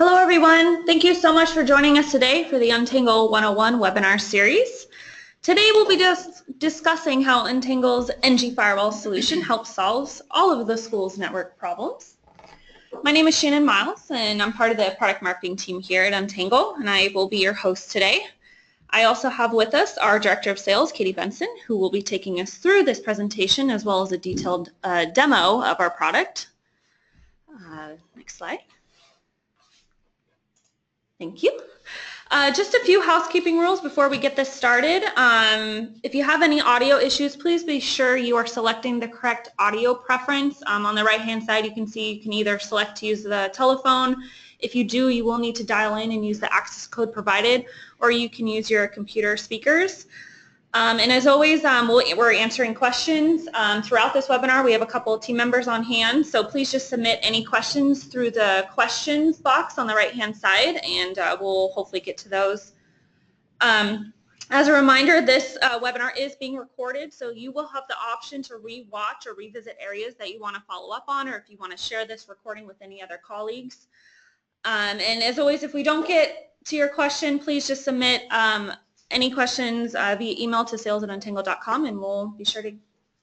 Hello everyone, thank you so much for joining us today for the Untangle 101 webinar series. Today we'll be discussing how Untangle's NG Firewall solution helps solve all of the school's network problems. My name is Shannon Miles and I'm part of the product marketing team here at Untangle, and I will be your host today. I also have with us our Director of Sales, Katie Bensten, who will be taking us through this presentation as well as a detailed demo of our product. Next slide. Thank you. Just a few housekeeping rules before we get this started. If you have any audio issues, please be sure you are selecting the correct audio preference. On the right-hand side, you can see you can either select to use the telephone. If you do, you will need to dial in and use the access code provided, or you can use your computer speakers. And as always, we're answering questions throughout this webinar. We have a couple of team members on hand, so please just submit any questions through the questions box on the right-hand side, and we'll hopefully get to those. As a reminder, this webinar is being recorded, so you will have the option to re-watch or revisit areas that you want to follow up on, or if you want to share this recording with any other colleagues. And as always, if we don't get to your question, please just submit any questions via email to sales@untangle.com, and we'll be sure to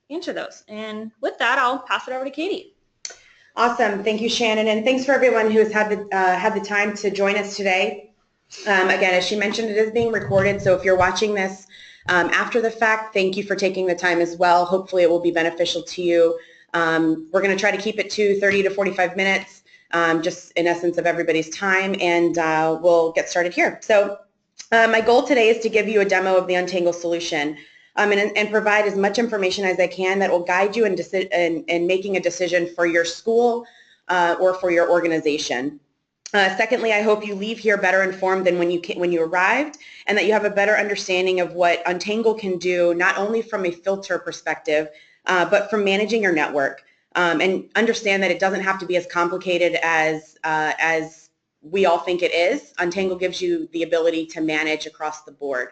answer those. And with that, I'll pass it over to Katie. Awesome. Thank you, Shannon, and thanks for everyone who has had the time to join us today. Again, as she mentioned, it is being recorded, so if you're watching this after the fact, thank you for taking the time as well. Hopefully it will be beneficial to you. We're going to try to keep it to 30 to 45 minutes, just in essence of everybody's time, and we'll get started here. So my goal today is to give you a demo of the Untangle solution and provide as much information as I can that will guide you in making a decision for your school or for your organization. Secondly, I hope you leave here better informed than when you arrived, and that you have a better understanding of what Untangle can do, not only from a filter perspective, but from managing your network. And understand that it doesn't have to be as complicated as we all think it is. Untangle gives you the ability to manage across the board.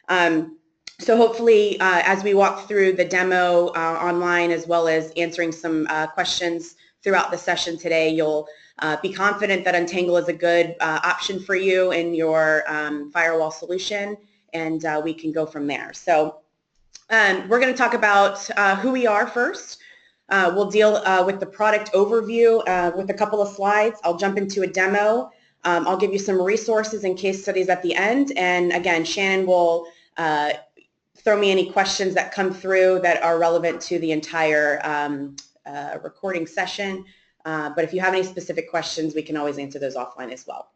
So hopefully, as we walk through the demo online, as well as answering some questions throughout the session today, you'll be confident that Untangle is a good option for you in your firewall solution, and we can go from there. So we're going to talk about who we are first. We'll deal with the product overview with a couple of slides. I'll jump into a demo. I'll give you some resources and case studies at the end. And again, Shannon will throw me any questions that come through that are relevant to the entire recording session. But if you have any specific questions, we can always answer those offline as well.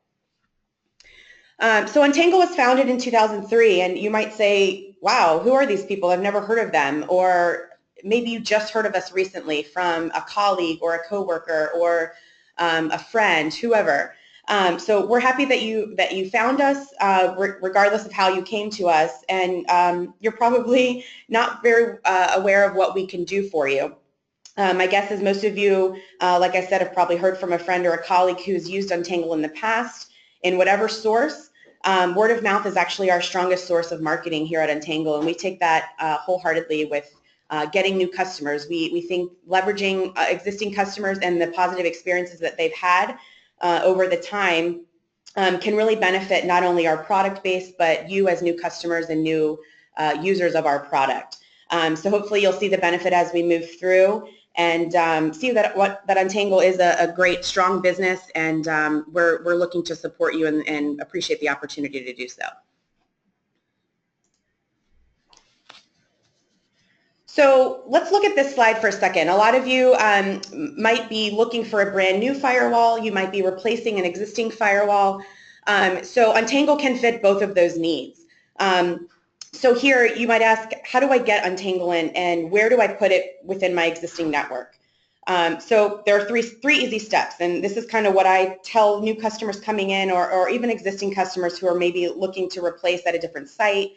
So Untangle was founded in 2003, and you might say, wow, who are these people? I've never heard of them. Or maybe you just heard of us recently from a colleague or a coworker or a friend, whoever. So we're happy that you found us, regardless of how you came to us, and you're probably not very aware of what we can do for you. My guess is most of you, like I said, have probably heard from a friend or a colleague who's used Untangle in the past in whatever source. Word of mouth is actually our strongest source of marketing here at Untangle, and we take that wholeheartedly with getting new customers. We think leveraging existing customers and the positive experiences that they've had over the time can really benefit not only our product base, but you as new customers and new users of our product. So hopefully you'll see the benefit as we move through, and see that Untangle is a great, strong business, and we're looking to support you and appreciate the opportunity to do so. So let's look at this slide for a second. A lot of you might be looking for a brand new firewall. You might be replacing an existing firewall. So Untangle can fit both of those needs. So here you might ask, how do I get Untangle in, and where do I put it within my existing network? So there are three easy steps, and this is kind of what I tell new customers coming in, or even existing customers who are maybe looking to replace at a different site.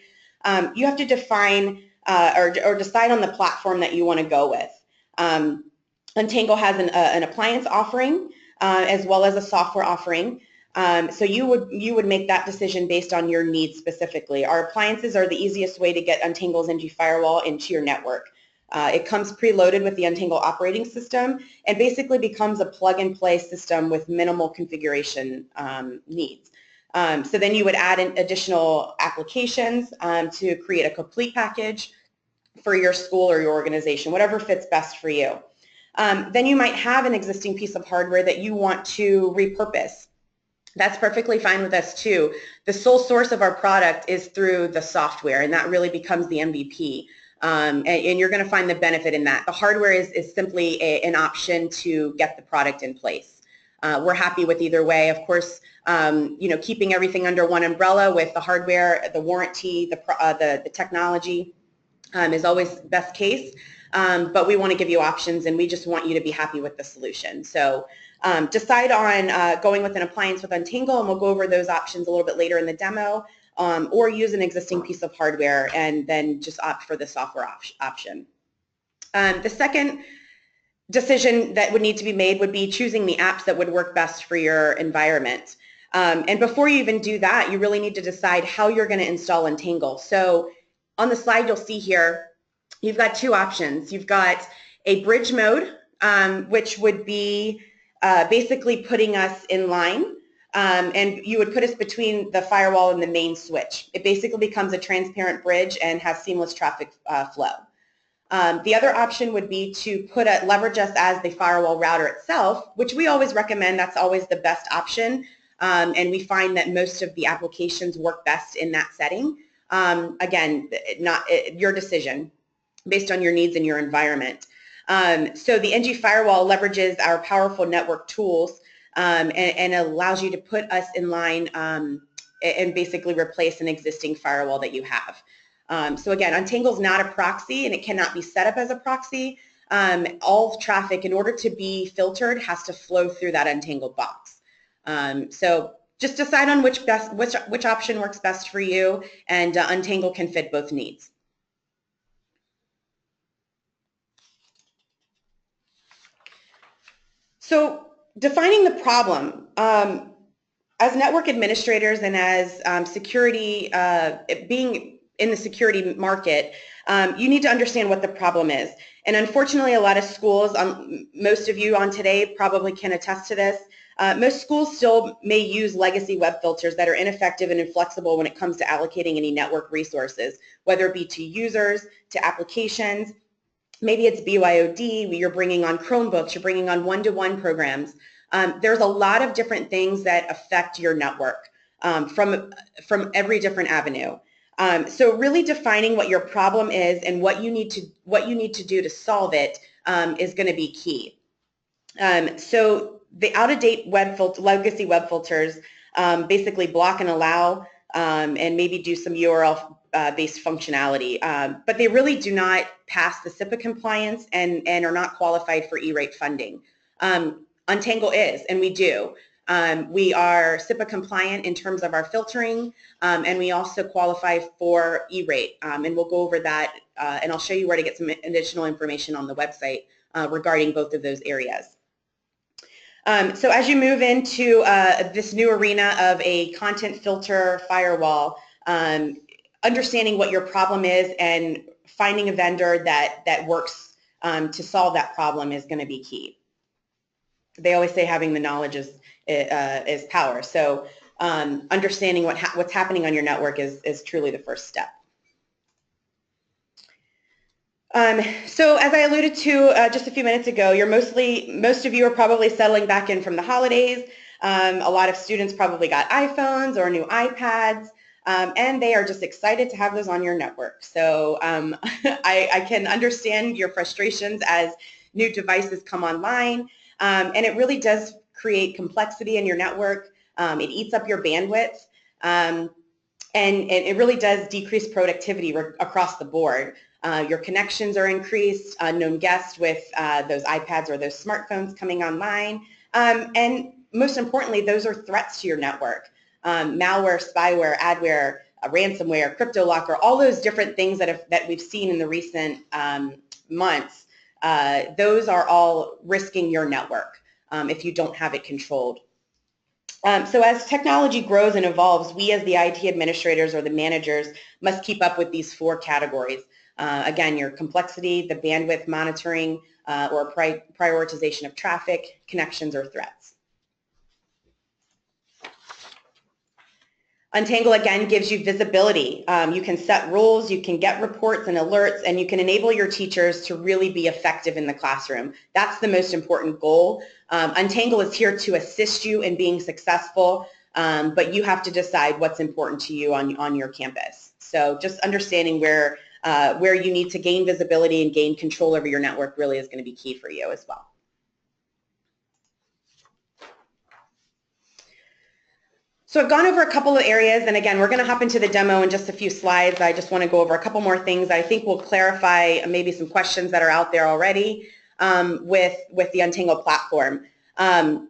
You have to define or decide on the platform that you want to go with. Untangle has an appliance offering as well as a software offering. So you would make that decision based on your needs specifically. Our appliances are the easiest way to get Untangle's NG Firewall into your network. It comes preloaded with the Untangle operating system and basically becomes a plug-and-play system with minimal configuration needs. So then you would add in additional applications to create a complete package for your school or your organization, whatever fits best for you. Then you might have an existing piece of hardware that you want to repurpose. That's perfectly fine with us too. The sole source of our product is through the software, and that really becomes the MVP. And you're going to find the benefit in that. The hardware is simply an option to get the product in place. We're happy with either way. Of course, keeping everything under one umbrella with the hardware, the warranty, the technology is always best case. But we want to give you options, and we just want you to be happy with the solution. So decide on going with an appliance with Untangle, and we'll go over those options a little bit later in the demo, or use an existing piece of hardware and then just opt for the software option. The second decision that would need to be made would be choosing the apps that would work best for your environment. And before you even do that, you really need to decide how you're going to install Untangle. So on the slide you'll see here, you've got two options. You've got a bridge mode, which would be basically putting us in line, and you would put us between the firewall and the main switch. It basically becomes a transparent bridge and has seamless traffic flow. The other option would be to leverage us as the firewall router itself, which we always recommend. That's always the best option, and we find that most of the applications work best in that setting. Again, your decision based on your needs and your environment. So the NG Firewall leverages our powerful network tools and allows you to put us in line and basically replace an existing firewall that you have. So again, Untangle is not a proxy, and it cannot be set up as a proxy. All traffic, in order to be filtered, has to flow through that Untangle box. So just decide on which option works best for you, and Untangle can fit both needs. So defining the problem, as network administrators and as security, being in the security market, you need to understand what the problem is. And unfortunately, a lot of schools, most of you on today probably can attest to this, most schools still may use legacy web filters that are ineffective and inflexible when it comes to allocating any network resources, whether it be to users, to applications. Maybe it's BYOD, you're bringing on Chromebooks, you're bringing on one-to-one programs. There's a lot of different things that affect your network from every different avenue. So really defining what your problem is and what you need to do to solve it is going to be key. So the out-of-date legacy web filters basically block and allow and maybe do some URL based functionality, but they really do not pass the SIPA compliance and are not qualified for E-rate funding. Untangle is, and we do. We are SIPA compliant in terms of our filtering, and we also qualify for E-rate, and we'll go over that, and I'll show you where to get some additional information on the website regarding both of those areas. So as you move into this new arena of a content filter firewall, understanding what your problem is and finding a vendor that works to solve that problem is going to be key. They always say having the knowledge is power. So understanding what's happening on your network is truly the first step. So as I alluded to just a few minutes ago, most of you are probably settling back in from the holidays. A lot of students probably got iPhones or new iPads, and they are just excited to have those on your network. So I can understand your frustrations as new devices come online, and it really does create complexity in your network. It eats up your bandwidth, and it really does decrease productivity across the board. Your connections are increased, unknown guests with those iPads or those smartphones coming online, and most importantly, those are threats to your network. Malware, spyware, adware, ransomware, crypto locker, all those different things that we've seen in the recent months, those are all risking your network if you don't have it controlled. So as technology grows and evolves, we as the IT administrators or the managers must keep up with these four categories. Again, your complexity, the bandwidth monitoring, or prioritization of traffic, connections, or threats. Untangle, again, gives you visibility. You can set rules, you can get reports and alerts, and you can enable your teachers to really be effective in the classroom. That's the most important goal. Untangle is here to assist you in being successful, but you have to decide what's important to you on your campus. So just understanding where you need to gain visibility and gain control over your network really is going to be key for you as well. So I've gone over a couple of areas, and again, we're going to hop into the demo in just a few slides. I just want to go over a couple more things that I think will clarify maybe some questions that are out there already with the Untangle platform. And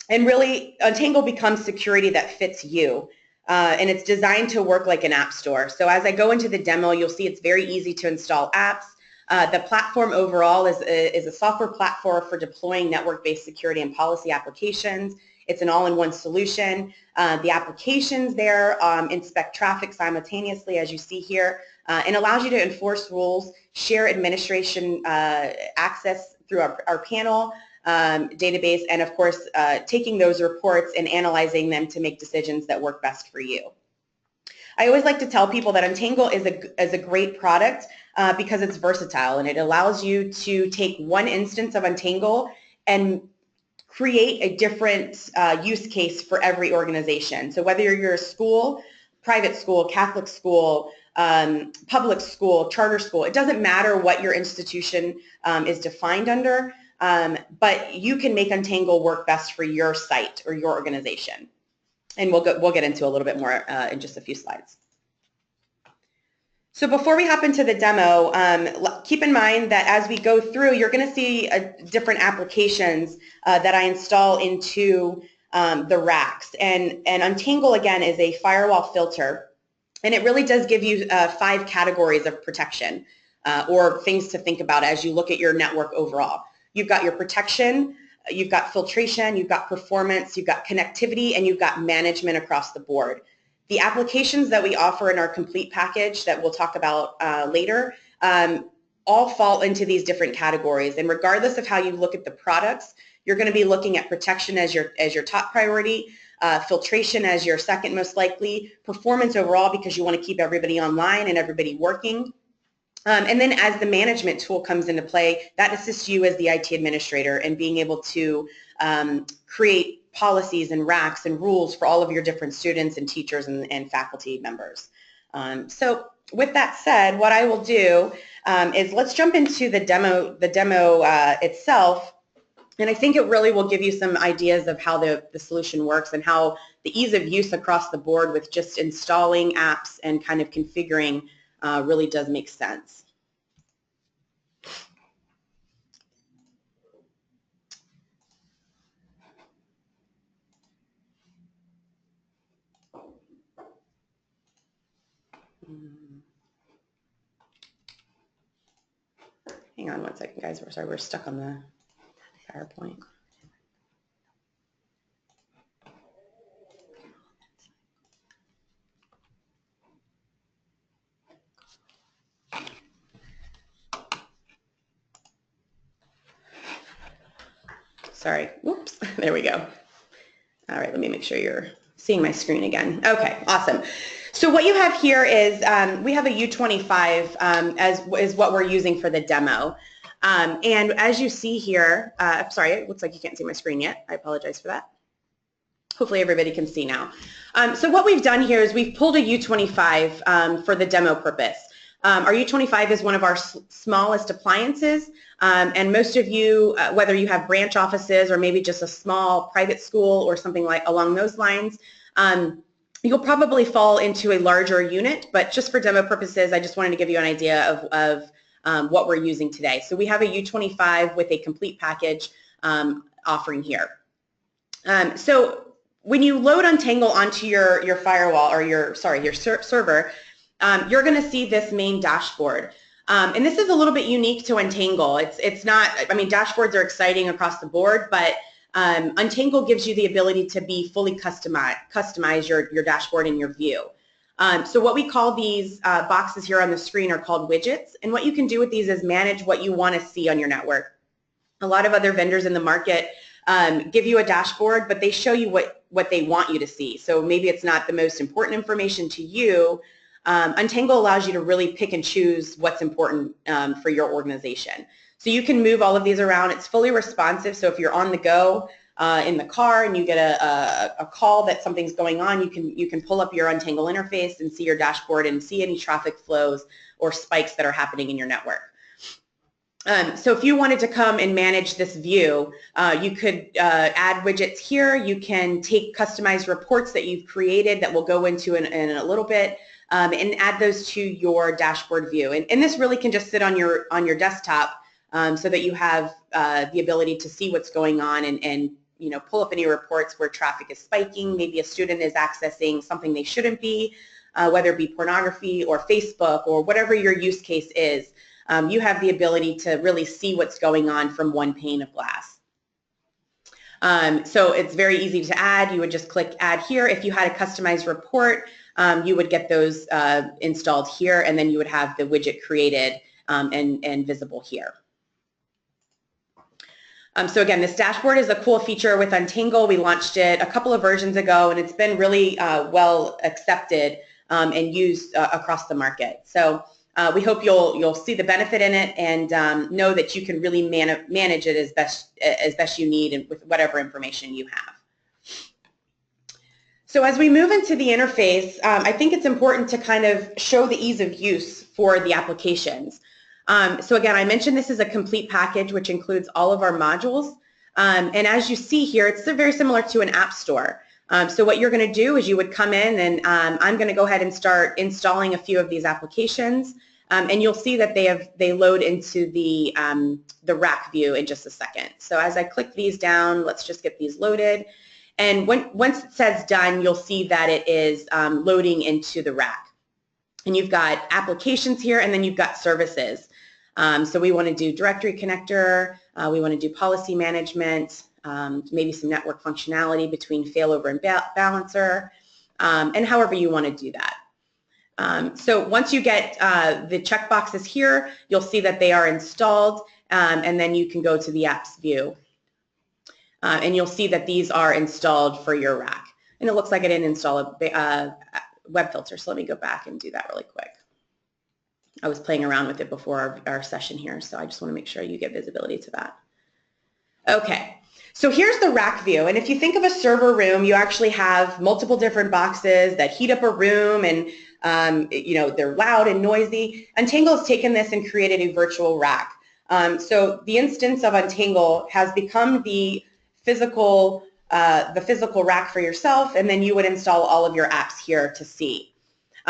really, Untangle becomes security that fits you, and it's designed to work like an app store. So as I go into the demo, you'll see it's very easy to install apps. The platform overall is a software platform for deploying network-based security and policy applications. It's an all-in-one solution. The applications there inspect traffic simultaneously, as you see here, and allows you to enforce rules, share administration access through our panel database, and of course, taking those reports and analyzing them to make decisions that work best for you. I always like to tell people that Untangle is a great product because it's versatile, and it allows you to take one instance of Untangle and create a different use case for every organization. So whether you're a school, private school, Catholic school, public school, charter school, it doesn't matter what your institution is defined under, but you can make Untangle work best for your site or your organization. And we'll get into a little bit more in just a few slides. So before we hop into the demo, keep in mind that as we go through, you're going to see different applications that I install into the racks. And Untangle, again, is a firewall filter, and it really does give you 5 categories of protection or things to think about as you look at your network overall. You've got your protection, you've got filtration, you've got performance, you've got connectivity, and you've got management across the board. The applications that we offer in our complete package that we'll talk about later all fall into these different categories. And regardless of how you look at the products, you're going to be looking at protection as your top priority, filtration as your second most likely, performance overall because you want to keep everybody online and everybody working. And then as the management tool comes into play, that assists you as the IT administrator in being able to create policies and racks and rules for all of your different students and teachers and faculty members. So with that said, what I will do is let's jump into the demo itself. And I think it really will give you some ideas of how the solution works and how the ease of use across the board with just installing apps and kind of configuring really does make sense. Hang on one second, guys. We're sorry, we're stuck on the PowerPoint. Sorry, whoops, there we go. All right, let me make sure you're seeing my screen again. Okay, awesome. So what you have here is we have a U25 is what we're using for the demo. And as you see here, sorry, it looks like you can't see my screen yet. I apologize for that. Hopefully everybody can see now. So what we've done here is we've pulled a U25 for the demo purpose. Our U25 is one of our smallest appliances, and most of you, whether you have branch offices or maybe just a small private school or something like along those lines, you'll probably fall into a larger unit, but just for demo purposes, I just wanted to give you an idea of what we're using today. So we have a U25 with a complete package offering here. So when you load Untangle onto your firewall or your server, you're going to see this main dashboard. And this is a little bit unique to Untangle. It's not, I mean, dashboards are exciting across the board, but Untangle gives you the ability to be fully customize your dashboard and your view. So what we call these boxes here on the screen are called widgets, and what you can do with these is manage what you want to see on your network. A lot of other vendors in the market give you a dashboard, but they show you what they want you to see. So maybe it's not the most important information to you. Untangle allows you to really pick and choose what's important for your organization. So you can move all of these around. It's fully responsive, so if you're on the go in the car and you get a call that something's going on, you can pull up your Untangle interface and see your dashboard and see any traffic flows or spikes that are happening in your network. So if you wanted to come and manage this view, you could add widgets here. You can take customized reports that you've created that we'll go into in a little bit, and add those to your dashboard view. And this really can just sit on your desktop so that you have the ability to see what's going on and pull up any reports where traffic is spiking. Maybe a student is accessing something they shouldn't be, whether it be pornography or Facebook or whatever your use case is. You have the ability to really see what's going on from one pane of glass. So it's very easy to add. You would just click add here. If you had a customized report, you would get those installed here, and then you would have the widget created and visible here. So again, this dashboard is a cool feature with Untangle. We launched it a couple of versions ago, and it's been really well accepted and used across the market. So we hope you'll see the benefit in it and know that you can really manage it as best you need and with whatever information you have. So as we move into the interface, I think it's important to kind of show the ease of use for the applications. So again, I mentioned this is a complete package which includes all of our modules. And as you see here, it's very similar to an app store. So what you're going to do is you would come in and I'm going to go ahead and start installing a few of these applications. And you'll see that they load into the rack view in just a second. So as I click these down, let's just get these loaded. And once it says done, you'll see that it is loading into the rack. And you've got applications here, and then you've got services. So we want to do directory connector, we want to do policy management, maybe some network functionality between failover and balancer, and however you want to do that. So once you get the checkboxes here, you'll see that they are installed, and then you can go to the apps view. And you'll see that these are installed for your rack. And it looks like I didn't install a web filter, so let me go back and do that really quick. I was playing around with it before our session here, so I just want to make sure you get visibility to that. Okay, so here's the rack view, and if you think of a server room, you actually have multiple different boxes that heat up a room, and they're loud and noisy. Untangle has taken this and created a virtual rack. So the instance of Untangle has become the physical rack for yourself, and then you would install all of your apps here to see.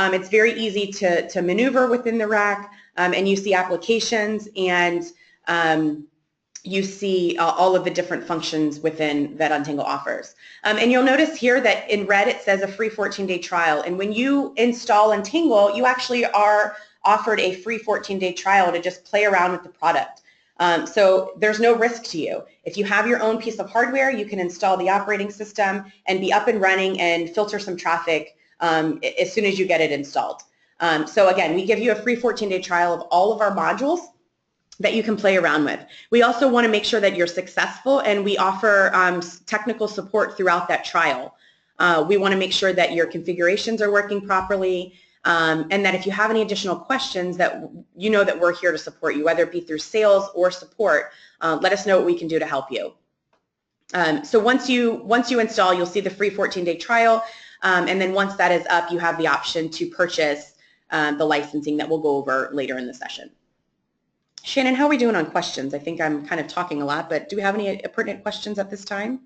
It's very easy to maneuver within the rack, and you see applications, and you see all of the different functions within that Untangle offers. And you'll notice here that in red it says a free 14-day trial, and when you install Untangle, you actually are offered a free 14-day trial to just play around with the product. So there's no risk to you. If you have your own piece of hardware, you can install the operating system and be up and running and filter some traffic as soon as you get it installed. So again, we give you a free 14-day trial of all of our modules that you can play around with. We also want to make sure that you're successful, and we offer technical support throughout that trial. We want to make sure that your configurations are working properly, and that if you have any additional questions, that you know that we're here to support you, whether it be through sales or support. Let us know what we can do to help you. So once you install, you'll see the free 14-day trial, and then once that is up, you have the option to purchase the licensing that we'll go over later in the session. Shannon, how are we doing on questions? I think I'm kind of talking a lot, but do we have any pertinent questions at this time?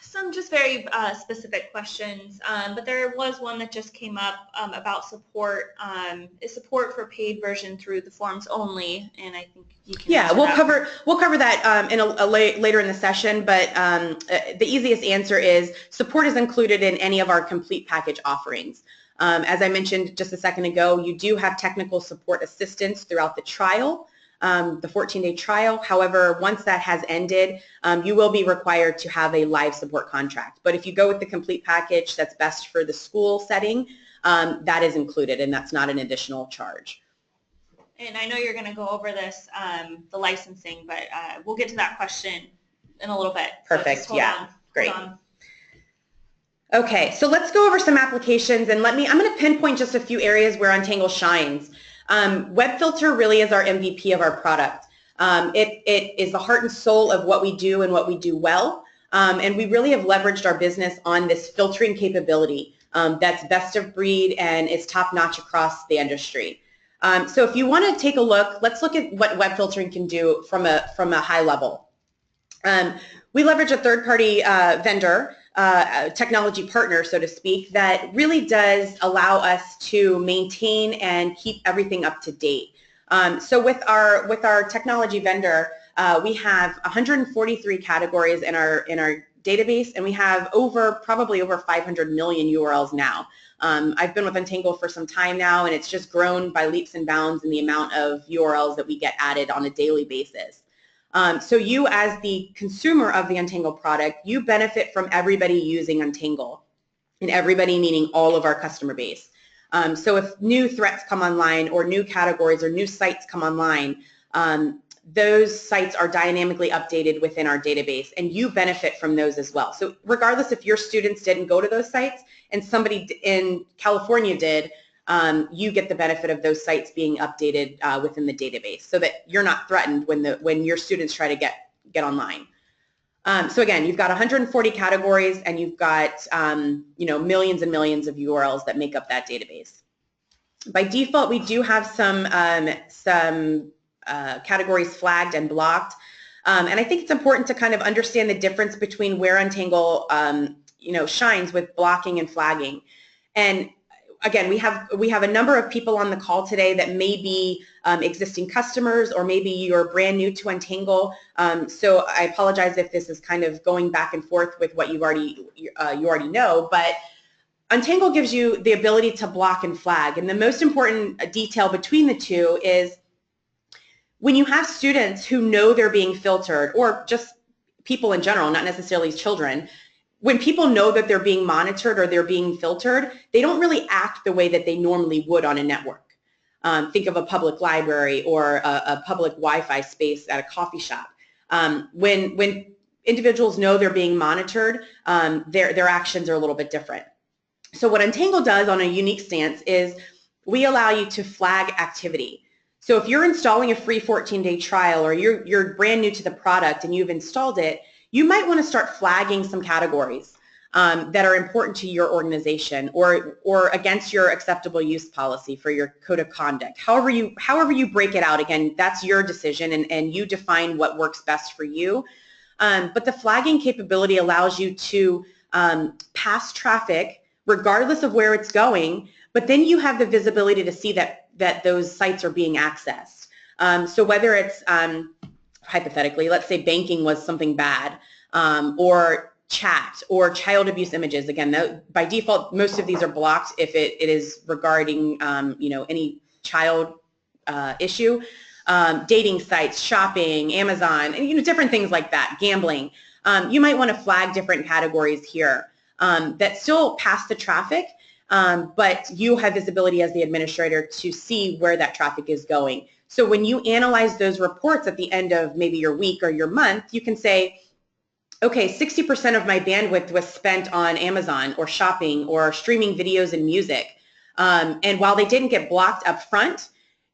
Some just very specific questions, but there was one that just came up about support. Is support for paid version through the forums only? And I think you can. Yeah, we'll cover that in later in the session. But the easiest answer is support is included in any of our complete package offerings. As I mentioned just a second ago, you do have technical support assistance throughout the trial. the 14-day trial. However, once that has ended, you will be required to have a live support contract. But if you go with the complete package that's best for the school setting, that is included, and that's not an additional charge. And I know you're going to go over this, the licensing, but we'll get to that question in a little bit. Perfect. So yeah. Great. Hold on. Okay, so let's go over some applications, and I'm going to pinpoint just a few areas where Untangle shines. Web filter really is our MVP of our product. It is the heart and soul of what we do and what we do well, and we really have leveraged our business on this filtering capability that's best of breed and is top-notch across the industry. So if you want to take a look, let's look at what web filtering can do from a high level. We leverage a third-party vendor, technology partner, so to speak, that really does allow us to maintain and keep everything up to date. So with our technology vendor, we have 143 categories in our database, and we have probably over 500 million URLs now. I've been with Untangle for some time now, and it's just grown by leaps and bounds in the amount of URLs that we get added on a daily basis. So you, as the consumer of the Untangle product, you benefit from everybody using Untangle, and everybody meaning all of our customer base. So if new threats come online or new categories or new sites come online, those sites are dynamically updated within our database, and you benefit from those as well. So regardless if your students didn't go to those sites and somebody in California did, you get the benefit of those sites being updated within the database, so that you're not threatened when your students try to get online. So again, you've got 140 categories, and you've got millions and millions of URLs that make up that database. By default, we do have some categories flagged and blocked, and I think it's important to kind of understand the difference between where Untangle shines with blocking and flagging. And again, we have a number of people on the call today that may be existing customers, or maybe you're brand new to Untangle. So I apologize if this is kind of going back and forth with what you already know, but Untangle gives you the ability to block and flag. And the most important detail between the two is when you have students who know they're being filtered, or just people in general, not necessarily children, when people know that they're being monitored or they're being filtered, they don't really act the way that they normally would on a network. Think of a public library or a public Wi-Fi space at a coffee shop. When individuals know they're being monitored, their actions are a little bit different. So what Untangle does on a unique stance is we allow you to flag activity. So if you're installing a free 14-day trial, or you're brand new to the product and you've installed it, you might want to start flagging some categories that are important to your organization, or against your acceptable use policy for your code of conduct. However you break it out, again, that's your decision, and you define what works best for you. But the flagging capability allows you to pass traffic regardless of where it's going, but then you have the visibility to see that those sites are being accessed. So whether it's hypothetically, let's say banking was something bad, or chat, or child abuse images. Again, by default, most of these are blocked if it is regarding any child issue. Dating sites, shopping, Amazon, and different things like that, gambling. You might want to flag different categories here that still pass the traffic, but you have visibility as the administrator to see where that traffic is going. So when you analyze those reports at the end of maybe your week or your month, you can say, okay, 60% of my bandwidth was spent on Amazon or shopping or streaming videos and music. And while they didn't get blocked up front,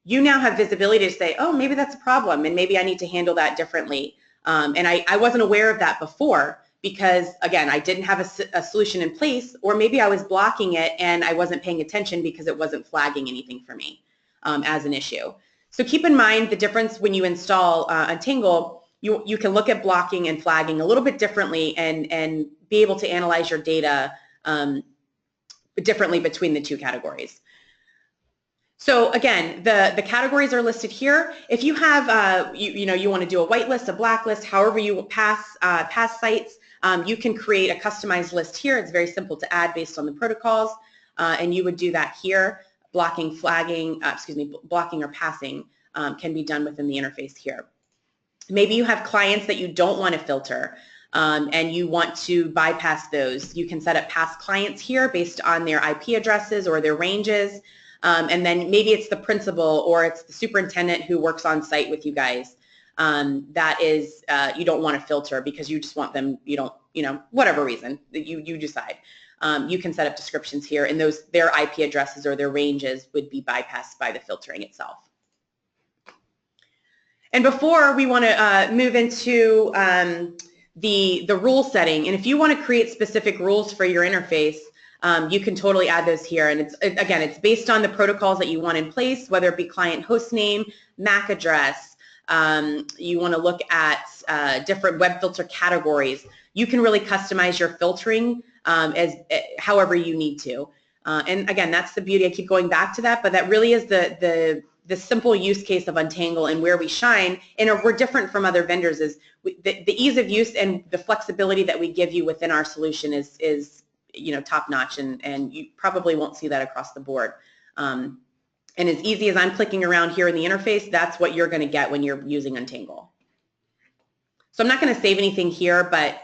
you now have visibility to say, oh, maybe that's a problem, and maybe I need to handle that differently. And I wasn't aware of that before because, again, I didn't have a solution in place, or maybe I was blocking it and I wasn't paying attention because it wasn't flagging anything for me as an issue. So keep in mind the difference when you install Untangle. You can look at blocking and flagging a little bit differently and be able to analyze your data differently between the two categories. So again, the categories are listed here. If you have, you want to do a whitelist, a blacklist, however you pass sites, you can create a customized list here. It's very simple to add based on the protocols, and you would do that here, blocking, flagging, blocking or passing can be done within the interface here. Maybe you have clients that you don't want to filter and you want to bypass those. You can set up past clients here based on their IP addresses or their ranges. And then maybe it's the principal or it's the superintendent who works on site with you guys. That is, you don't want to filter because you just want them, you don't, whatever reason that you decide. You can set up descriptions here and their IP addresses or their ranges would be bypassed by the filtering itself. And before we want to move into the rule setting, and if you want to create specific rules for your interface, you can totally add those here. And again, it's based on the protocols that you want in place, whether it be client host name, MAC address. You want to look at different web filter categories. You can really customize your filtering however you need to. And again, that's the beauty. I keep going back to that, but that really is the simple use case of Untangle and where we shine, and we're different from other vendors, is the ease of use and the flexibility that we give you within our solution is top notch, and you probably won't see that across the board. And as easy as I'm clicking around here in the interface, that's what you're going to get when you're using Untangle. So I'm not going to save anything here, but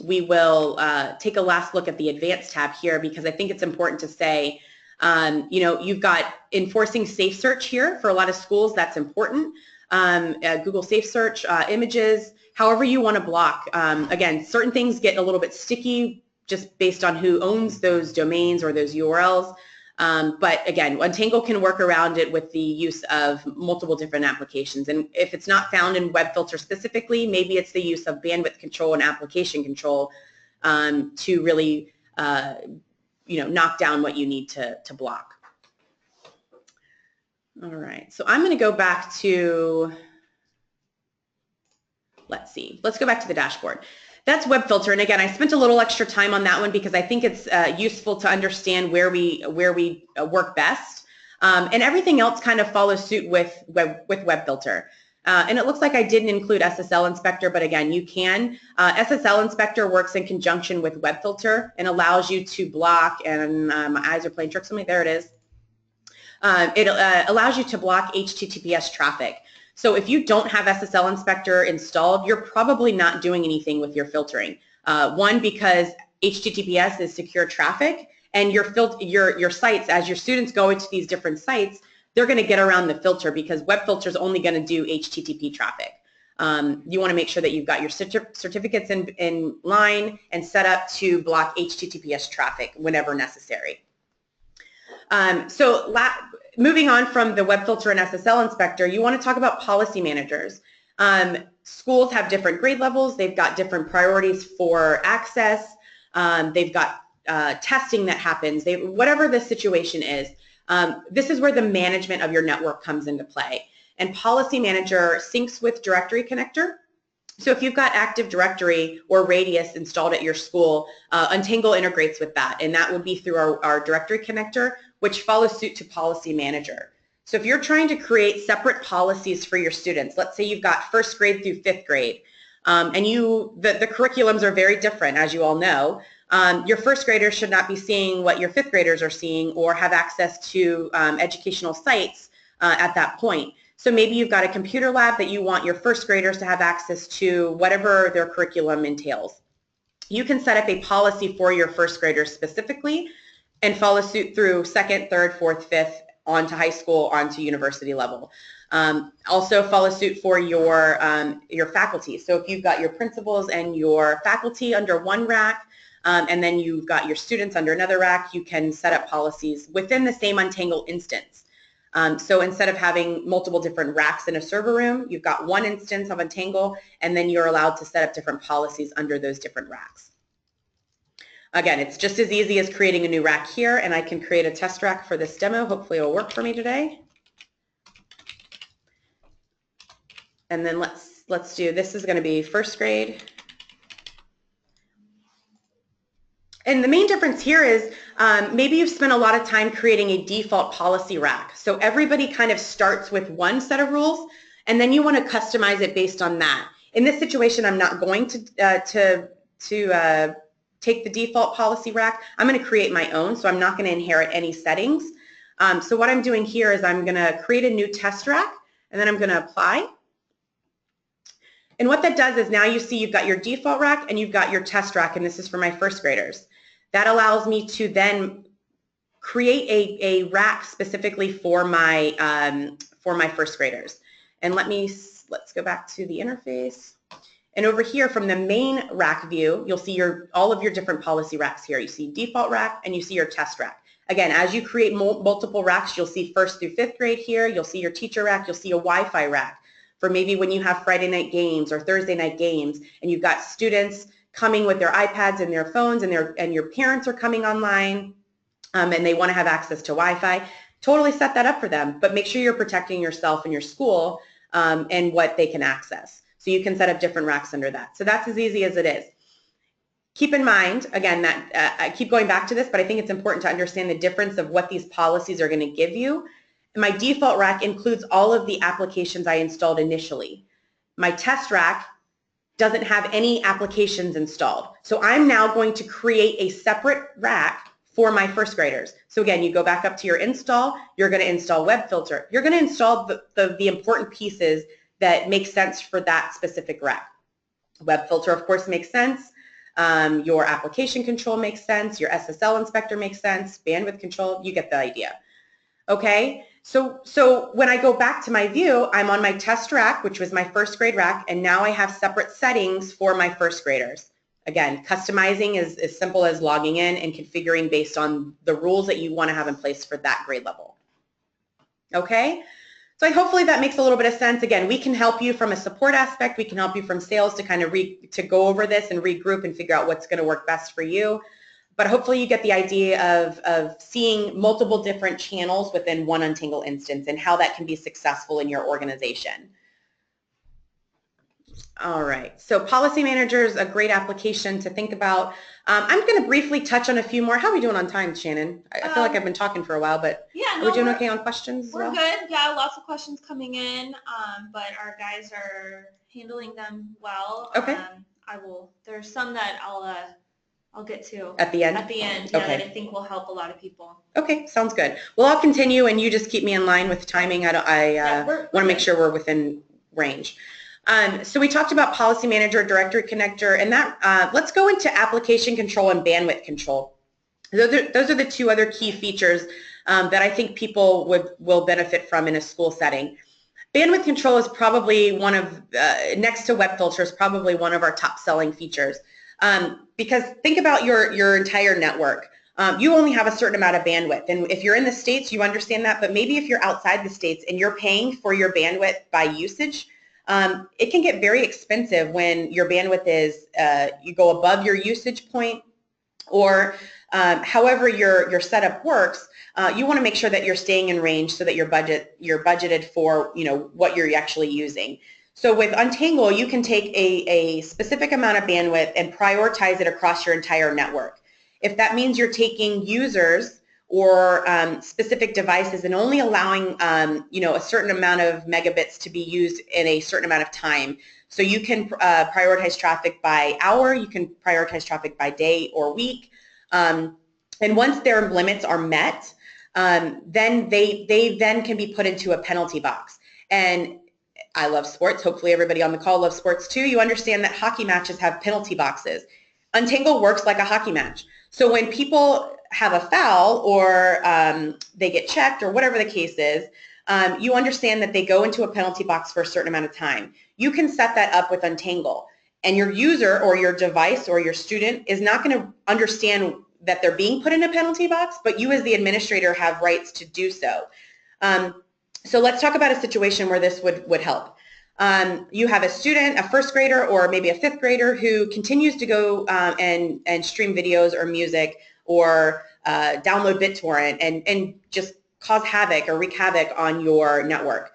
we will take a last look at the advanced tab here, because I think it's important to say, you've got enforcing safe search here for a lot of schools. That's important. Google Safe Search, images, however you want to block. Again, certain things get a little bit sticky just based on who owns those domains or those URLs. But again, Untangle can work around it with the use of multiple different applications. And if it's not found in web filter specifically, maybe it's the use of bandwidth control and application control to really knock down what you need to block. All right, so I'm going to go back to, let's go back to the dashboard. That's web filter, and again, I spent a little extra time on that one because I think it's useful to understand where we work best, and everything else kind of follows suit with web filter. And it looks like I didn't include SSL Inspector, but again, you can. SSL Inspector works in conjunction with web filter and allows you to block, and my eyes are playing tricks on me, there it is. It allows you to block HTTPS traffic. So if you don't have SSL Inspector installed, you're probably not doing anything with your filtering. One, because HTTPS is secure traffic, and your sites, as your students go into these different sites, they're going to get around the filter because web filter is only going to do HTTP traffic. You want to make sure that you've got your certificates in line and set up to block HTTPS traffic whenever necessary. Moving on from the web filter and SSL Inspector, you want to talk about policy managers. Schools have different grade levels. They've got different priorities for access. They've got testing that happens. Whatever the situation is, this is where the management of your network comes into play. And Policy Manager syncs with Directory Connector. So if you've got Active Directory or Radius installed at your school, Untangle integrates with that, and that would be through our Directory Connector, which follows suit to Policy Manager. So if you're trying to create separate policies for your students, let's say you've got first grade through fifth grade, and the curriculums are very different, as you all know. Your first graders should not be seeing what your fifth graders are seeing or have access to educational sites at that point. So maybe you've got a computer lab that you want your first graders to have access to, whatever their curriculum entails. You can set up a policy for your first graders specifically and follow suit through second, third, fourth, fifth, on to high school, on to university level. Also follow suit for your faculty. So if you've got your principals and your faculty under one rack, and then you've got your students under another rack, you can set up policies within the same Untangle instance. So instead of having multiple different racks in a server room, you've got one instance of Untangle, and then you're allowed to set up different policies under those different racks. Again, it's just as easy as creating a new rack here, and I can create a test rack for this demo. Hopefully it'll work for me today. And then let's do, this is going to be first grade. And the main difference here is maybe you've spent a lot of time creating a default policy rack. So everybody kind of starts with one set of rules, and then you want to customize it based on that. In this situation, I'm not going to take the default policy rack. I'm going to create my own, so I'm not going to inherit any settings. So what I'm doing here is I'm going to create a new test rack, and then I'm going to apply. And what that does is now you see you've got your default rack and you've got your test rack, and this is for my first graders. That allows me to then create a rack specifically for my first graders. And let's go back to the interface. And over here from the main rack view, you'll see all of your different policy racks here. You see default rack and you see your test rack. Again, as you create multiple racks, you'll see 1st through 5th grade here. You'll see your teacher rack. You'll see a Wi-Fi rack for maybe when you have Friday night games or Thursday night games, and you've got students coming with their iPads and their phones, and your parents are coming online, and they want to have access to Wi-Fi. Totally set that up for them, but make sure you're protecting yourself and your school and what they can access. So you can set up different racks under that. So that's as easy as it is. Keep in mind, again, that I keep going back to this, but I think it's important to understand the difference of what these policies are going to give you. My default rack includes all of the applications I installed initially. My test rack doesn't have any applications installed. So I'm now going to create a separate rack for my first graders. So again, you go back up to your install, you're going to install web filter. You're going to install the important pieces that make sense for that specific rack. Web filter, of course, makes sense. Your application control makes sense. Your SSL inspector makes sense. Bandwidth control, you get the idea. Okay, so when I go back to my view, I'm on my test rack, which was my first grade rack, and now I have separate settings for my first graders. Again, customizing is as simple as logging in and configuring based on the rules that you want to have in place for that grade level. Okay, so hopefully that makes a little bit of sense. Again, we can help you from a support aspect. We can help you from sales to kind of to go over this and regroup and figure out what's going to work best for you. But hopefully you get the idea of seeing multiple different channels within one Untangle instance and how that can be successful in your organization. All right, so Policy Manager is a great application to think about. I'm going to briefly touch on a few more. How are we doing on time, Shannon? I feel like I've been talking for a while, but yeah, are we doing okay on questions as well? We're good. Yeah, lots of questions coming in, but our guys are handling them well. Okay. There's some that I'll get to. At the end? At the end, yeah, okay. that I think will help a lot of people. Okay, sounds good. Well, I'll continue, and you just keep me in line with timing. I want to make sure we're within range. So we talked about Policy Manager, Directory Connector, and that. Let's go into Application Control and Bandwidth Control. Those are the two other key features that I think people will benefit from in a school setting. Bandwidth Control is probably one of, next to Web Filter, is probably one of our top selling features. Because think about your entire network. You only have a certain amount of bandwidth, and if you're in the States, you understand that, but maybe if you're outside the States and you're paying for your bandwidth by usage, it can get very expensive when your bandwidth is, you go above your usage point, or however your setup works. You want to make sure that you're staying in range so that you're budgeted for what you're actually using. So with Untangle, you can take a specific amount of bandwidth and prioritize it across your entire network. If that means you're taking users or specific devices and only allowing a certain amount of megabits to be used in a certain amount of time, so you can prioritize traffic by hour, you can prioritize traffic by day or week, and once their limits are met, then they then can be put into a penalty box. And I love sports. Hopefully everybody on the call loves sports too. You understand that hockey matches have penalty boxes. Untangle works like a hockey match. So when people have a foul or they get checked or whatever the case is, you understand that they go into a penalty box for a certain amount of time. You can set that up with Untangle, and your user or your device or your student is not going to understand that they're being put in a penalty box, but you as the administrator have rights to do so. So let's talk about a situation where this would help. You have a student, a first grader or maybe a fifth grader who continues to go and stream videos or music or download BitTorrent and just cause havoc or wreak havoc on your network.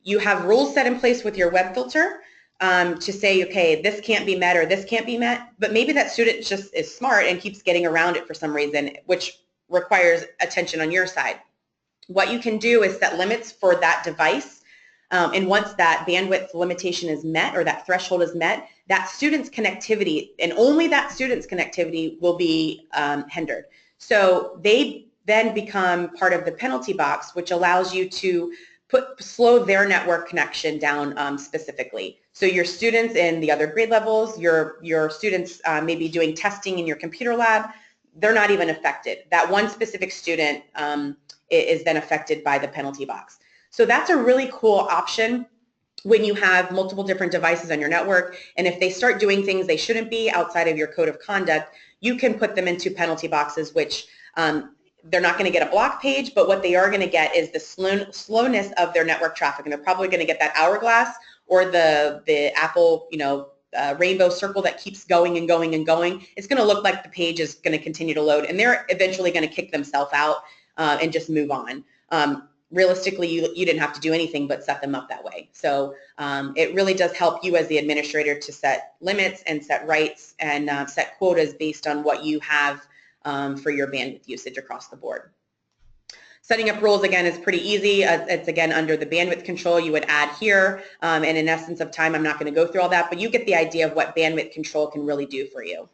You have rules set in place with your web filter to say, okay, this can't be met or this can't be met, but maybe that student just is smart and keeps getting around it for some reason, which requires attention on your side. What you can do is set limits for that device, and once that bandwidth limitation is met or that threshold is met, that student's connectivity and only that student's connectivity will be hindered. So they then become part of the penalty box, which allows you to slow their network connection down specifically. So your students in the other grade levels, your students maybe doing testing in your computer lab, they're not even affected. That one specific student is then affected by the penalty box. So that's a really cool option when you have multiple different devices on your network, and if they start doing things they shouldn't be outside of your code of conduct, you can put them into penalty boxes, which they're not going to get a block page, but what they are going to get is the slowness of their network traffic, and they're probably going to get that hourglass or the Apple, rainbow circle that keeps going and going and going. It's going to look like the page is going to continue to load, and they're eventually going to kick themselves out and just move on. Realistically, you didn't have to do anything but set them up that way. So it really does help you as the administrator to set limits and set rights and set quotas based on what you have for your bandwidth usage across the board. Setting up rules, again, is pretty easy. It's, again, under the bandwidth control you would add here. And in essence of time, I'm not going to go through all that, but you get the idea of what bandwidth control can really do for you.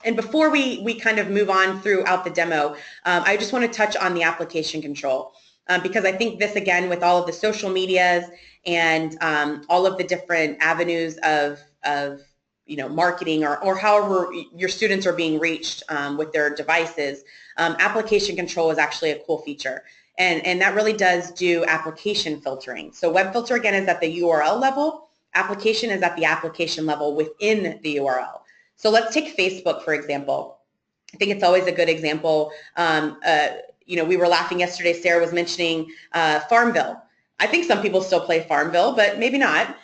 And before we kind of move on throughout the demo, I just want to touch on the application control. Because I think this, again, with all of the social medias and all of the different avenues of marketing or however your students are being reached with their devices, application control is actually a cool feature. And that really does do application filtering. So web filter, again, is at the URL level. Application is at the application level within the URL. So let's take Facebook, for example. I think it's always a good example. We were laughing yesterday, Sarah was mentioning Farmville. I think some people still play Farmville, but maybe not.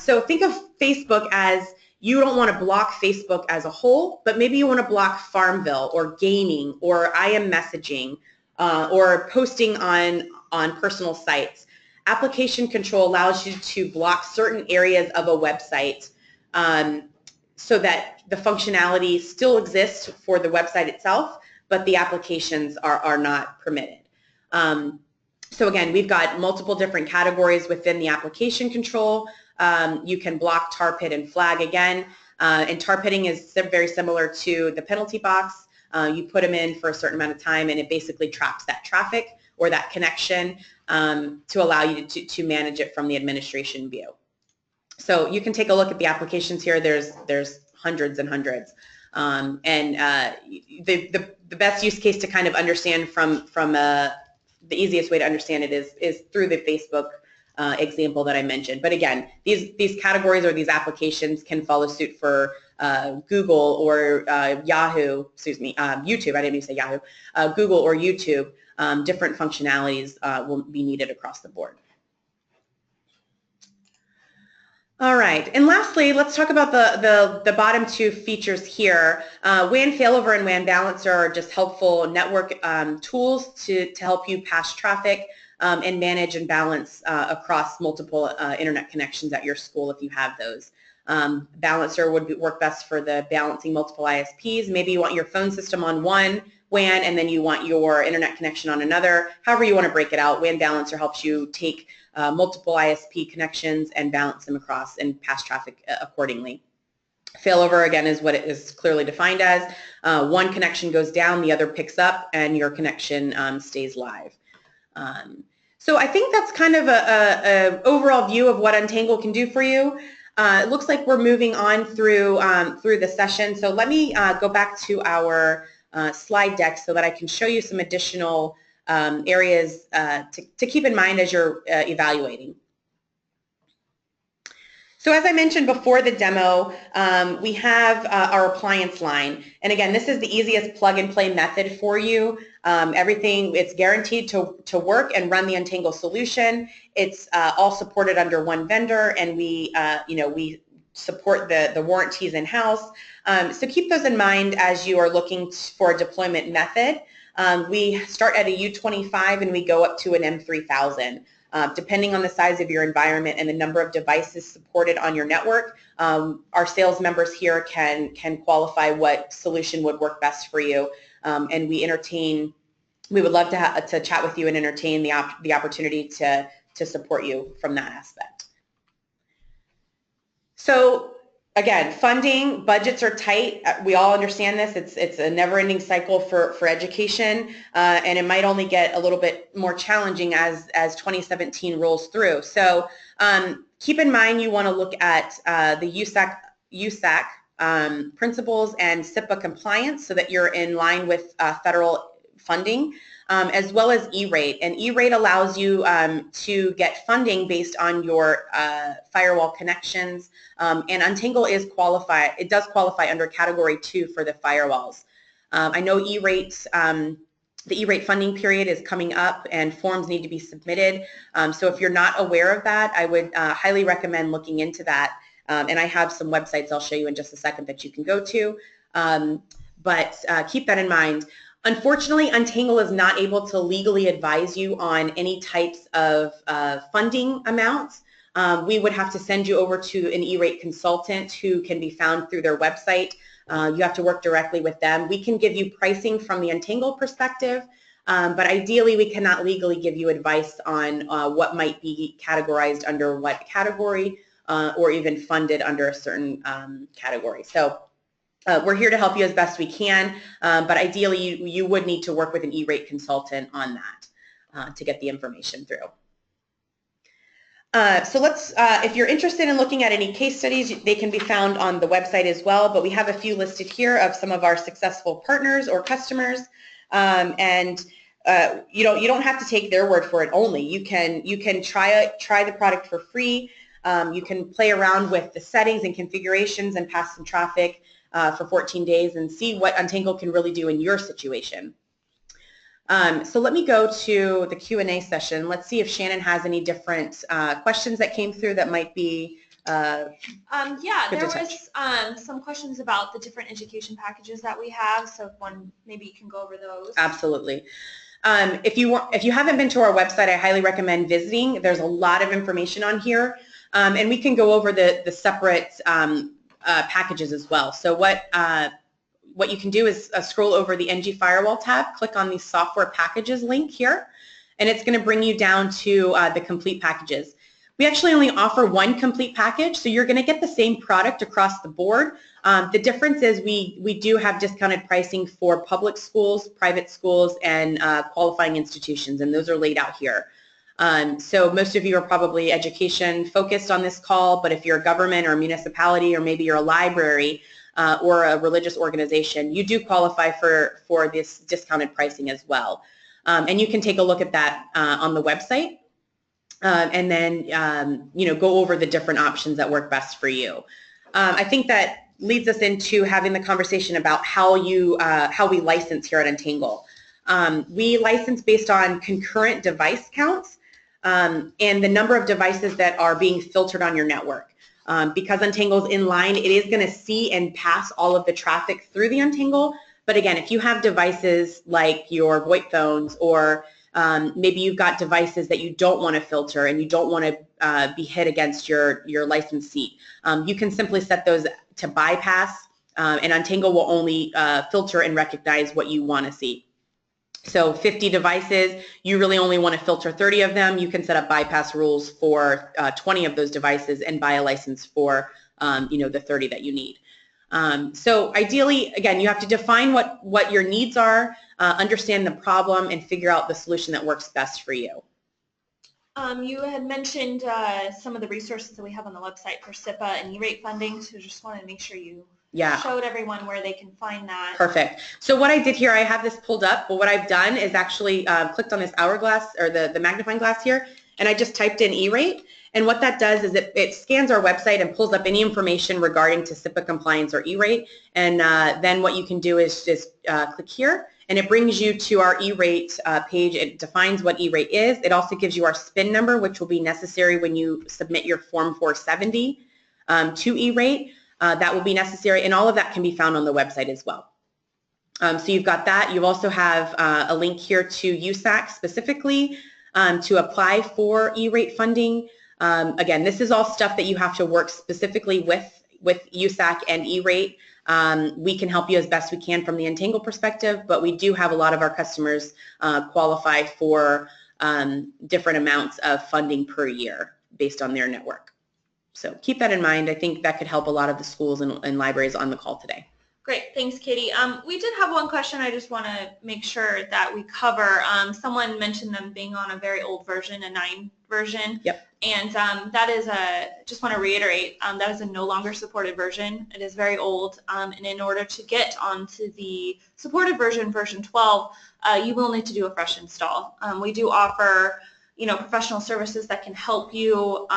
So think of Facebook as, you don't want to block Facebook as a whole, but maybe you want to block Farmville or gaming or IM messaging or posting on personal sites. Application control allows you to block certain areas of a website so that the functionality still exists for the website itself, but the applications are not permitted. So again, we've got multiple different categories within the application control. You can block, tar pit, and flag again. And tar pitting is very similar to the penalty box. You put them in for a certain amount of time, and it basically traps that traffic or that connection to allow you to manage it from the administration view. So you can take a look at the applications here. There's hundreds and hundreds. The best use case to kind of understand from the easiest way to understand it is through the Facebook example that I mentioned. But again, these categories or these applications can follow suit for Google or Yahoo, YouTube. I didn't mean to say Yahoo. Google or YouTube. Different functionalities will be needed across the board. All right, and lastly, let's talk about the bottom two features here. WAN failover and WAN balancer are just helpful network tools to help you pass traffic and manage and balance across multiple internet connections at your school if you have those. Balancer would work best for the balancing multiple ISPs. Maybe you want your phone system on one WAN and then you want your internet connection on another. However you want to break it out, WAN balancer helps you take multiple ISP connections and balance them across and pass traffic accordingly. Failover, again, is what it is clearly defined as. One connection goes down, the other picks up, and your connection stays live. So I think that's kind of an overall view of what Untangle can do for you. It looks like we're moving on through the session. So let me go back to our slide deck so that I can show you some additional areas to keep in mind as you're evaluating. So as I mentioned before the demo, we have our appliance line. And again, this is the easiest plug-and-play method for you. Everything, it's guaranteed to work and run the Untangle solution. It's all supported under one vendor, and we support the warranties in-house. So keep those in mind as you are looking for a deployment method. We start at a U25 and we go up to an M3000. Depending on the size of your environment and the number of devices supported on your network, our sales members here can qualify what solution would work best for you. And we would love to chat with you and entertain the opportunity to support you from that aspect. So again, funding, budgets are tight. We all understand this. It's a never-ending cycle for education, and it might only get a little bit more challenging as 2017 rolls through. So keep in mind you want to look at the USAC principles and SIPA compliance so that you're in line with federal funding, as well as E-rate. And E-rate allows you to get funding based on your firewall connections, and Untangle is qualified. It does qualify under Category 2 for the firewalls. I know E-rate, the E-rate funding period is coming up and forms need to be submitted. So if you're not aware of that, I would highly recommend looking into that. And I have some websites I'll show you in just a second that you can go to. But keep that in mind. Unfortunately, Untangle is not able to legally advise you on any types of funding amounts. We would have to send you over to an E-rate consultant who can be found through their website. You have to work directly with them. We can give you pricing from the Untangle perspective, but ideally we cannot legally give you advice on what might be categorized under what category or even funded under a certain category. So we're here to help you as best we can, but ideally you would need to work with an E-rate consultant on that to get the information through. So let's, if you're interested in looking at any case studies, they can be found on the website as well, but we have a few listed here of some of our successful partners or customers, and you don't have to take their word for it only. You can try the product for free. You can play around with the settings and configurations and pass some traffic for 14 days and see what Untangle can really do in your situation. So let me go to the Q&A session. Let's see if Shannon has any different questions that came through that might be yeah, there was some questions about the different education packages that we have, so maybe you can go over those. Absolutely. If you haven't been to our website, I highly recommend visiting. There's a lot of information on here, and we can go over the separate packages as well. So what you can do is scroll over the NG Firewall tab, click on the software packages link here, and it's going to bring you down to the complete packages. We actually only offer one complete package, so you're going to get the same product across the board. The difference is we do have discounted pricing for public schools, private schools, and qualifying institutions, and those are laid out here. So most of you are probably education focused on this call, but if you're a government or a municipality or maybe you're a library or a religious organization, you do qualify for this discounted pricing as well. And you can take a look at that on the website and then go over the different options that work best for you. I think that leads us into having the conversation about how we license here at Untangle. We license based on concurrent device counts and the number of devices that are being filtered on your network. Because Untangle's inline, it is going to see and pass all of the traffic through the Untangle. But again, if you have devices like your VoIP phones or maybe you've got devices that you don't want to filter and you don't want to be hit against your license seat, you can simply set those to bypass, and Untangle will only filter and recognize what you want to see. So 50 devices, you really only want to filter 30 of them. You can set up bypass rules for 20 of those devices and buy a license for the 30 that you need. So ideally, again, you have to define what your needs are, understand the problem, and figure out the solution that works best for you. You had mentioned some of the resources that we have on the website for SIPA and E-rate funding, so just wanted to make sure you showed everyone where they can find that. Perfect. So what I did here, I have this pulled up, but what I've done is actually clicked on this hourglass or the magnifying glass here, and I just typed in E-rate. And what that does is it scans our website and pulls up any information regarding to SIPA compliance or E-rate. And then what you can do is just click here, and it brings you to our E-rate page. It defines what E-rate is. It also gives you our SPIN number, which will be necessary when you submit your Form 470 to E-rate. That will be necessary, and all of that can be found on the website as well. So you've got that. You also have a link here to USAC specifically to apply for E-rate funding. Again, this is all stuff that you have to work specifically with USAC and E-rate. We can help you as best we can from the Untangle perspective, but we do have a lot of our customers qualify for different amounts of funding per year based on their network. So keep that in mind. I think that could help a lot of the schools and libraries on the call today. Great, thanks, Katie. We did have one question I just want to make sure that we cover. Someone mentioned them being on a very old version, a 9 version. Yep. And that is just want to reiterate, that is a no longer supported version. It is very old, and in order to get onto the supported version, version 12, you will need to do a fresh install. We do offer, professional services that can help you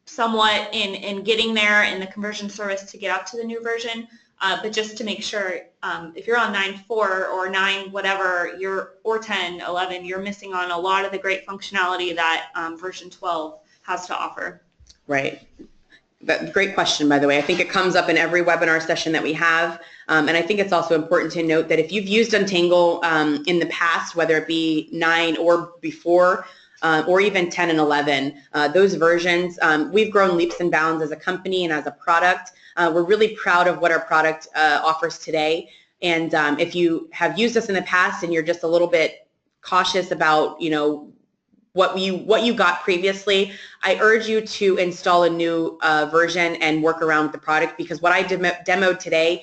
somewhat in getting there in the conversion service to get up to the new version. But just to make sure, if you're on 9.4 or 9 whatever, or 10, 11, you're missing on a lot of the great functionality that version 12 has to offer. Right. Great question, by the way. I think it comes up in every webinar session that we have. And I think it's also important to note that if you've used Untangle in the past, whether it be 9 or before, or even 10 and 11, those versions, we've grown leaps and bounds as a company and as a product. We're really proud of what our product offers today. And if you have used us in the past and you're just a little bit cautious about, what you got previously, I urge you to install a new version and work around with the product, because what I demoed today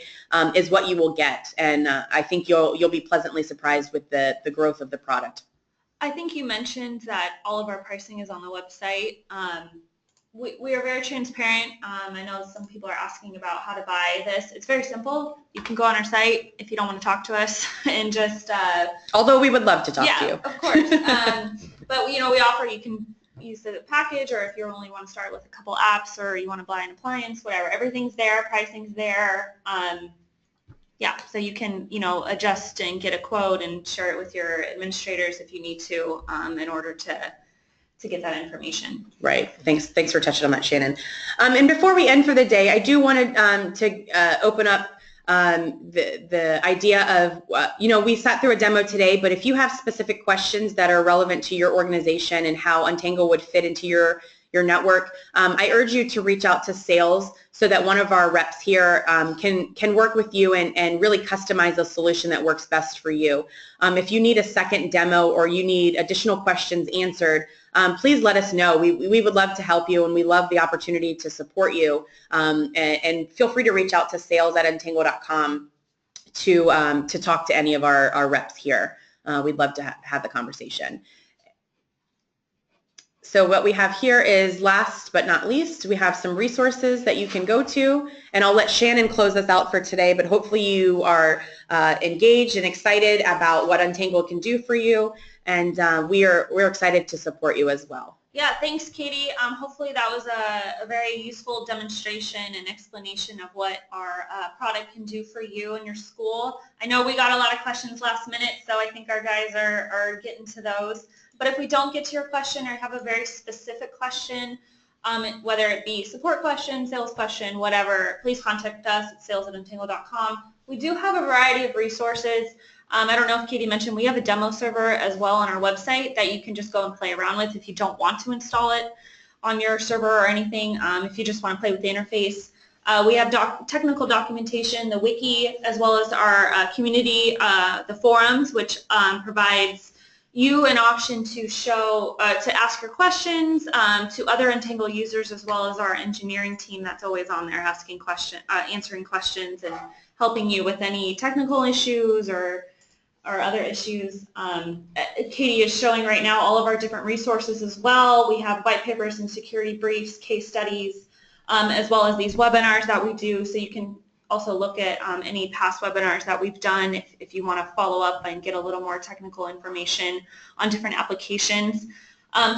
is what you will get. And I think you'll be pleasantly surprised with the growth of the product. I think you mentioned that all of our pricing is on the website. We are very transparent. I know some people are asking about how to buy this. It's very simple. You can go on our site if you don't want to talk to us and just... Although we would love to talk to you. Yeah, of course. But, we offer, you can use the package, or if you only want to start with a couple apps, or you want to buy an appliance, whatever. Everything's there. Pricing's there. Yeah, so you can, adjust and get a quote and share it with your administrators if you need to in order to get that information. Right. Thanks for touching on that, Shannon. And before we end for the day, I do want to open up the idea of, we sat through a demo today, but if you have specific questions that are relevant to your organization and how Untangle would fit into your network, I urge you to reach out to sales so that one of our reps here can work with you and really customize a solution that works best for you. If you need a second demo or you need additional questions answered, please let us know. We would love to help you, and we love the opportunity to support you. And feel free to reach out to sales@untangle.com to talk to any of our reps here. We'd love to have the conversation. So what we have here is, last but not least, we have some resources that you can go to, and I'll let Shannon close us out for today, but hopefully you are engaged and excited about what Untangle can do for you, and we're excited to support you as well. Yeah, thanks, Katie. Hopefully that was a very useful demonstration and explanation of what our product can do for you and your school. I know we got a lot of questions last minute, so I think our guys are getting to those. But if we don't get to your question or have a very specific question, whether it be support question, sales question, whatever, please contact us at sales@untangle.com. We do have a variety of resources. I don't know if Katie mentioned, we have a demo server as well on our website that you can just go and play around with if you don't want to install it on your server or anything. If you just want to play with the interface. We have technical documentation, the wiki, as well as our community, the forums, which provides you an option to to ask your questions to other Untangle users, as well as our engineering team that's always on there answering questions and helping you with any technical issues or other issues. Katie is showing right now all of our different resources as well. We have white papers and security briefs, case studies, as well as these webinars that we do, so you can also look at any past webinars that we've done if you want to follow up and get a little more technical information on different applications.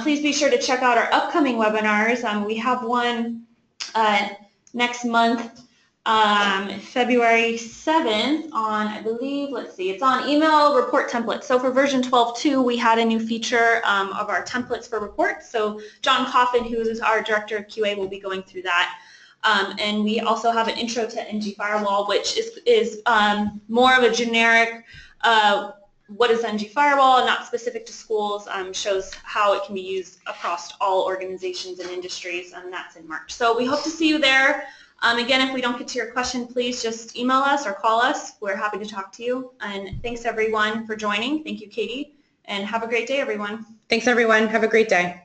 Please be sure to check out our upcoming webinars. We have one next month, February 7th on, I believe, let's see, it's on email report templates. So for version 12.2, we had a new feature of our templates for reports. So John Coffin, who is our director of QA, will be going through that. And we also have an intro to NG Firewall, which is more of a generic, what is NG Firewall, not specific to schools, shows how it can be used across all organizations and industries, and that's in March. So we hope to see you there. Again, if we don't get to your question, please just email us or call us. We're happy to talk to you. And thanks, everyone, for joining. Thank you, Katie. And have a great day, everyone. Thanks, everyone. Have a great day.